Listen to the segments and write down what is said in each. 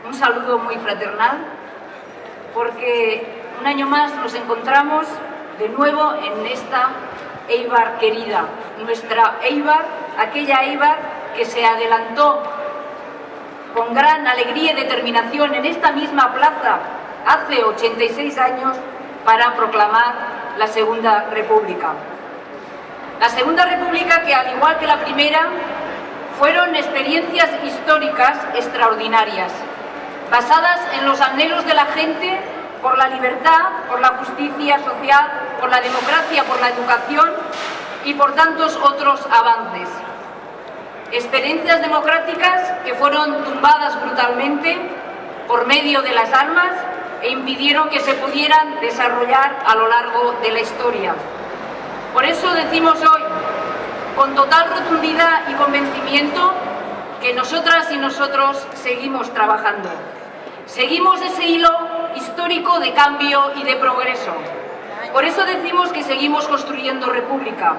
un saludo muy fraternal, porque un año más nos encontramos de nuevo en esta Éibar querida, nuestra Éibar, aquella Éibar que se adelantó con gran alegría y determinación en esta misma plaza hace 86 años para proclamar la Segunda República. La Segunda República que, al igual que la primera, fueron experiencias históricas extraordinarias, basadas en los anhelos de la gente por la libertad, por la justicia social, por la democracia, por la educación y por tantos otros avances. Experiencias democráticas que fueron tumbadas brutalmente por medio de las armas e impidieron que se pudieran desarrollar a lo largo de la historia. Por eso decimos hoy, con total rotundidad y convencimiento, que nosotras y nosotros seguimos trabajando. Seguimos ese hilo histórico de cambio y de progreso. Por eso decimos que seguimos construyendo república,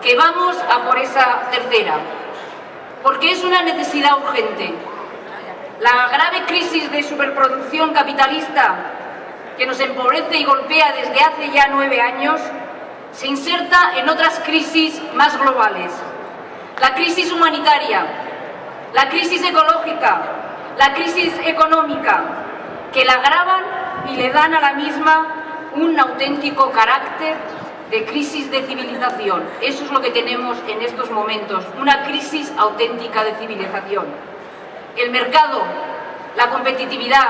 que vamos a por esa tercera. Porque es una necesidad urgente. La grave crisis de superproducción capitalista que nos empobrece y golpea desde hace ya 9 años se inserta en otras crisis más globales. La crisis humanitaria, la crisis ecológica, la crisis económica, que la agravan y le dan a la misma un auténtico carácter de crisis de civilización. Eso es lo que tenemos en estos momentos, una crisis auténtica de civilización. El mercado, la competitividad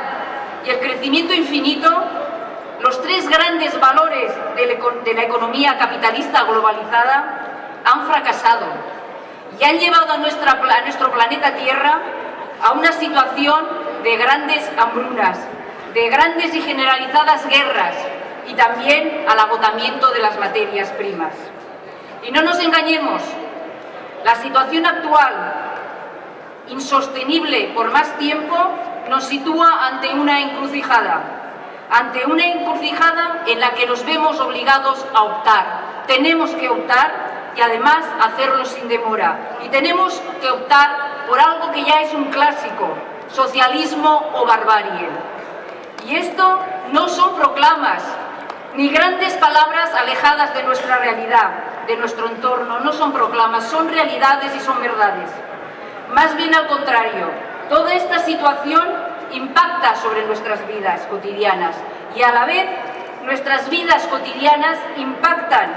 y el crecimiento infinito, los tres grandes valores de la economía capitalista globalizada, han fracasado y han llevado a nuestro planeta Tierra a una situación de grandes hambrunas, de grandes y generalizadas guerras y también al agotamiento de las materias primas. Y no nos engañemos, la situación actual, insostenible por más tiempo, nos sitúa ante una encrucijada en la que nos vemos obligados a optar. Tenemos que optar y además hacerlo sin demora. Y tenemos que optar por algo que ya es un clásico, socialismo o barbarie. Y esto no son proclamas, ni grandes palabras alejadas de nuestra realidad, de nuestro entorno. No son proclamas, son realidades y son verdades. Más bien al contrario, toda esta situación impacta sobre nuestras vidas cotidianas y a la vez nuestras vidas cotidianas impactan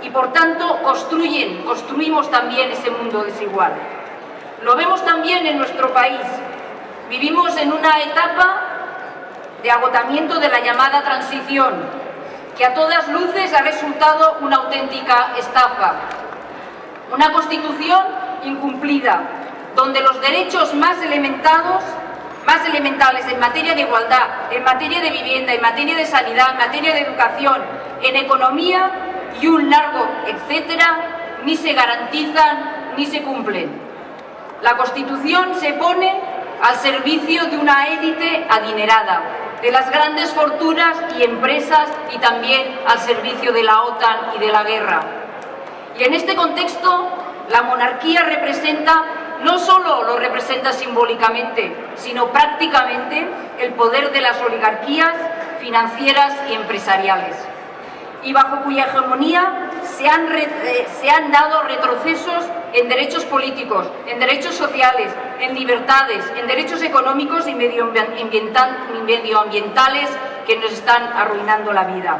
y por tanto construimos también ese mundo desigual. Lo vemos también en nuestro país. Vivimos en una etapa de agotamiento de la llamada transición, que a todas luces ha resultado una auténtica estafa. Una constitución incumplida, donde los derechos más elementales en materia de igualdad, en materia de vivienda, en materia de sanidad, en materia de educación, en economía y un largo etcétera, ni se garantizan ni se cumplen. La Constitución se pone al servicio de una élite adinerada, de las grandes fortunas y empresas y también al servicio de la OTAN y de la guerra. Y en este contexto, la monarquía no solo lo representa simbólicamente, sino prácticamente el poder de las oligarquías financieras y empresariales, y bajo cuya hegemonía se han dado retrocesos en derechos políticos, en derechos sociales, en libertades, en derechos económicos y medioambientales que nos están arruinando la vida.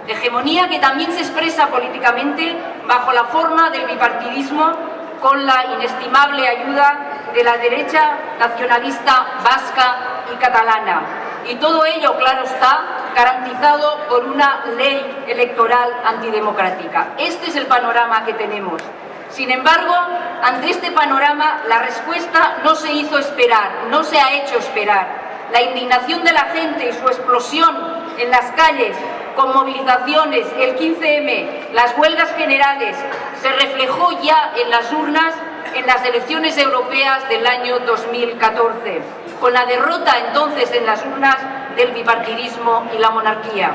Hegemonía que también se expresa políticamente bajo la forma del bipartidismo, con la inestimable ayuda de la derecha nacionalista vasca y catalana. Y todo ello, claro está, garantizado por una ley electoral antidemocrática. Este es el panorama que tenemos. Sin embargo, ante este panorama, la respuesta no se hizo esperar, no se ha hecho esperar. La indignación de la gente y su explosión en las calles, con movilizaciones, el 15M, las huelgas generales, se reflejó ya en las urnas en las elecciones europeas del año 2014, con la derrota entonces en las urnas del bipartidismo y la monarquía.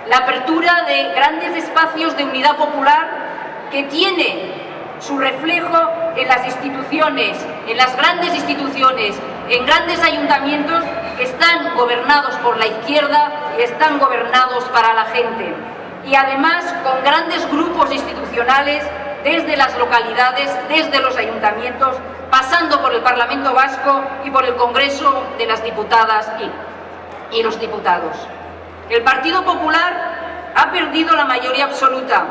La apertura de grandes espacios de unidad popular que tiene su reflejo en las instituciones, en las grandes instituciones, en grandes ayuntamientos que están gobernados por la izquierda y están gobernados para la gente. Y además con grandes grupos institucionales desde las localidades, desde los ayuntamientos, pasando por el Parlamento Vasco y por el Congreso de las Diputadas y los diputados. El Partido Popular ha perdido la mayoría absoluta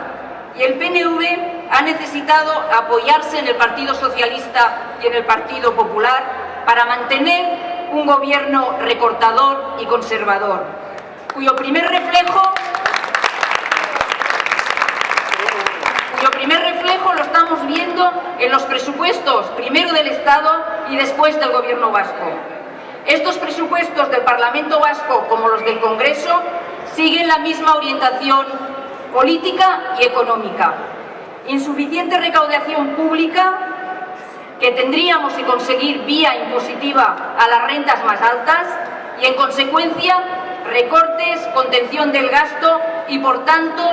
y el PNV ha necesitado apoyarse en el Partido Socialista y en el Partido Popular para mantener un gobierno recortador y conservador, cuyo primer reflejo lo estamos viendo en los presupuestos, primero del Estado y después del Gobierno vasco. Estos presupuestos del Parlamento Vasco, como los del Congreso, siguen la misma orientación política y económica. Insuficiente recaudación pública que tendríamos que conseguir vía impositiva a las rentas más altas y, en consecuencia, recortes, contención del gasto y, por tanto,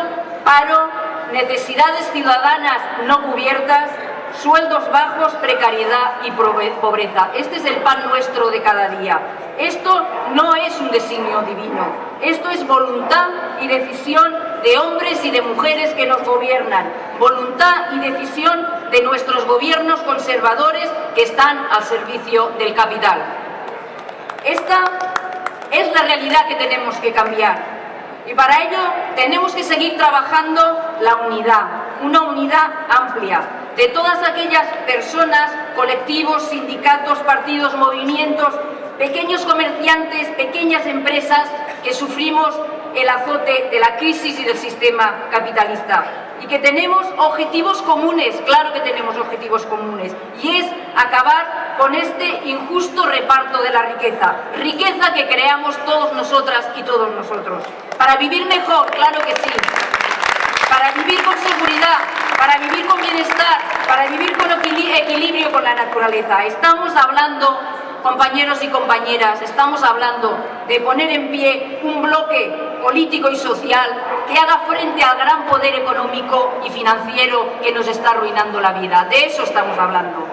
paro, necesidades ciudadanas no cubiertas, sueldos bajos, precariedad y pobreza. Este es el pan nuestro de cada día. Esto no es un designio divino, esto es voluntad y decisión de hombres y de mujeres que nos gobiernan, voluntad y decisión de nuestros gobiernos conservadores que están al servicio del capital. Esta es la realidad que tenemos que cambiar. Y para ello tenemos que seguir trabajando la unidad, una unidad amplia de todas aquellas personas, colectivos, sindicatos, partidos, movimientos, pequeños comerciantes, pequeñas empresas que sufrimos el azote de la crisis y del sistema capitalista. Y que tenemos objetivos comunes, claro que tenemos objetivos comunes, y es acabar con este injusto reparto de la riqueza, riqueza que creamos todos nosotras y todos nosotros. Para vivir mejor, claro que sí, para vivir con seguridad, para vivir con bienestar, para vivir con equilibrio con la naturaleza. Estamos hablando, compañeros y compañeras, estamos hablando de poner en pie un bloque político y social que haga frente al gran poder económico y financiero que nos está arruinando la vida. De eso estamos hablando.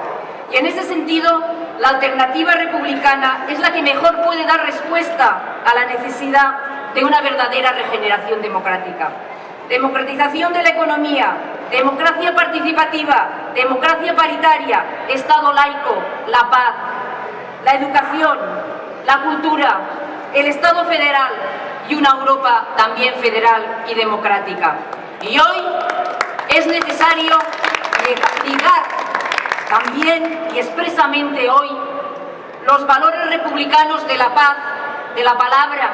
Y en ese sentido, la alternativa republicana es la que mejor puede dar respuesta a la necesidad de una verdadera regeneración democrática. Democratización de la economía, democracia participativa, democracia paritaria, Estado laico, la paz, la educación, la cultura, el Estado federal y una Europa también federal y democrática. Y hoy es necesario ligar también y expresamente hoy los valores republicanos de la paz, de la palabra,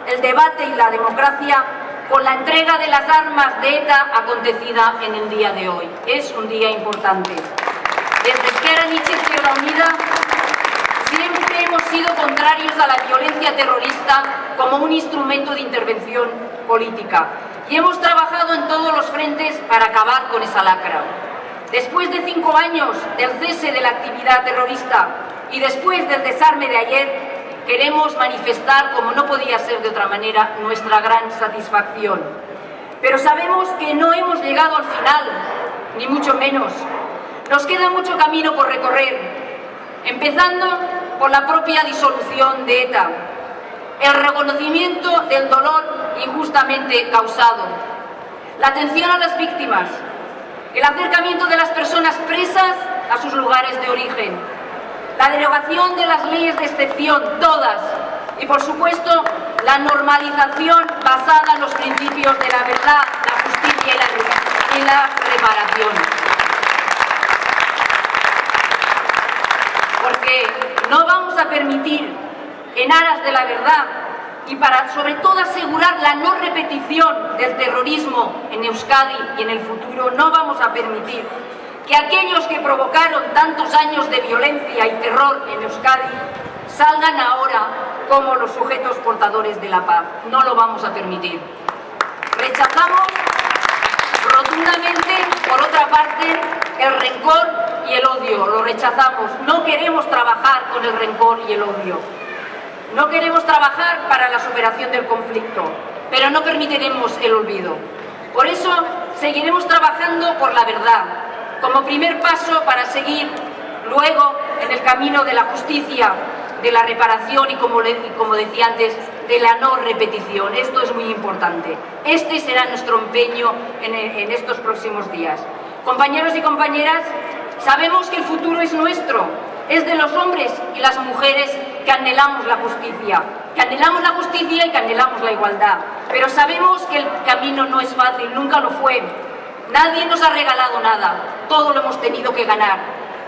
el debate y la democracia con la entrega de las armas de ETA acontecida en el día de hoy. Es un día importante. Desde Esquerra Unida y Izquierda Unida siempre hemos sido contrarios a la violencia terrorista como un instrumento de intervención política y hemos trabajado en todos los frentes para acabar con esa lacra. Después de 5 años del cese de la actividad terrorista y después del desarme de ayer, queremos manifestar, como no podía ser de otra manera, nuestra gran satisfacción. Pero sabemos que no hemos llegado al final, ni mucho menos. Nos queda mucho camino por recorrer, empezando por la propia disolución de ETA, el reconocimiento del dolor injustamente causado, la atención a las víctimas, el acercamiento de las personas presas a sus lugares de origen, la derogación de las leyes de excepción, todas, y por supuesto la normalización basada en los principios de la verdad, la justicia y la reparación. Porque no vamos a permitir, en aras de la verdad y para sobre todo asegurar la no repetición del terrorismo en Euskadi y en el futuro, no vamos a permitir que aquellos que provocaron tantos años de violencia y terror en Euskadi salgan ahora como los sujetos portadores de la paz. No lo vamos a permitir. Rechazamos rotundamente, por otra parte, el rencor y el odio. Lo rechazamos. No queremos trabajar con el rencor y el odio. No queremos trabajar para la superación del conflicto, pero no permitiremos el olvido. Por eso seguiremos trabajando por la verdad, como primer paso para seguir luego en el camino de la justicia de la reparación y, como decía antes, de la no repetición. Esto es muy importante. Este será nuestro empeño en estos próximos días. Compañeros y compañeras, sabemos que el futuro es nuestro, es de los hombres y las mujeres que anhelamos la justicia y que anhelamos la igualdad. Pero sabemos que el camino no es fácil, nunca lo fue. Nadie nos ha regalado nada, todo lo hemos tenido que ganar,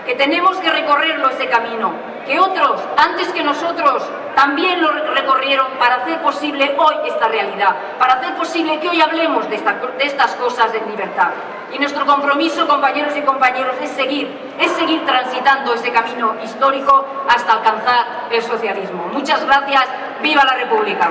que tenemos que recorrerlo ese camino, que otros, antes que nosotros, también lo recorrieron para hacer posible hoy esta realidad, para hacer posible que hoy hablemos de estas cosas en libertad. Y nuestro compromiso, compañeros y compañeras, es seguir transitando ese camino histórico hasta alcanzar el socialismo. Muchas gracias. ¡Viva la República!